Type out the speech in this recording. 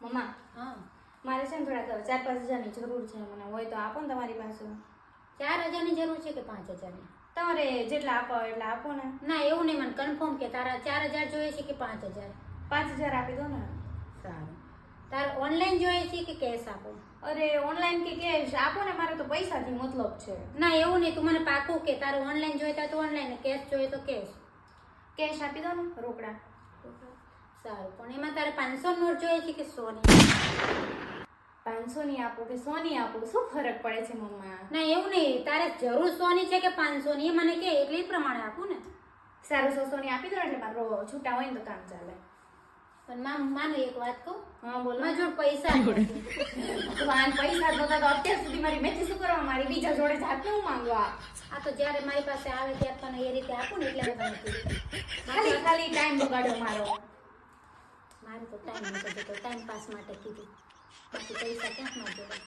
મમ્મા હા મારે છે ને થોડાક 4-5 હજારની જરૂર છે, મને હોય તો આપો ને તમારી પાસે. 4,000ની જરૂર છે કે 5,000ની? તમારે જેટલા આપો એટલા આપો ને. ના એવું નહીં, મને કન્ફર્મ કે તારા 4,000 જોઈએ છે કે 5,000? 5,000 આપી દો ને. સારું. તારે ઓનલાઈન જોઈએ છે કે કેશ આપો? અરે ઓનલાઈન કે કેશ આપો ને, મારે તો પૈસાથી મતલબ છે. ના એવું નહીં, તું મને પાકું કે તારે ઓનલાઈન જોઈતા તો ઓનલાઈન, કેશ જોઈએ તો કેશ. કેશ આપી દો ને, રોકડા. સારું, પણ એમાં તારે 500 નોટ જોઈએ છે કે 100ની? 500ની આપો કે 100ની આપો, શું ફરક પડે છે મમ્મા? ના એવું નહીં, તારે જરૂર 100ની છે કે 500ની એ મને કે, એટલે એ પ્રમાણે આપું ને. સારું 100ની આપી દો એટલે મારો છૂટા હોય ને તો કામ ચાલે. પણ માનો એક વાત કહું, હા બોલો. મારા જોડે પૈસા નથી. તો આન પૈસા જ નતા તો અત્યાર સુધી મારી મેથી શું કરવા, મારી બીજા જોડે જાત હું માંગવા. આ તો જ્યારે મારી પાસે આવે ત્યારે તને એ રીતે આપું ને એટલે મેં તને કીધું. ખાલી ટાઈમ બગાડ્યો મારો. મારે તો ટાઈમ નતો જતો, ટાઈમ પાસ માટે કીધું, બાકી પૈસા ક્યાંક ન જોડે.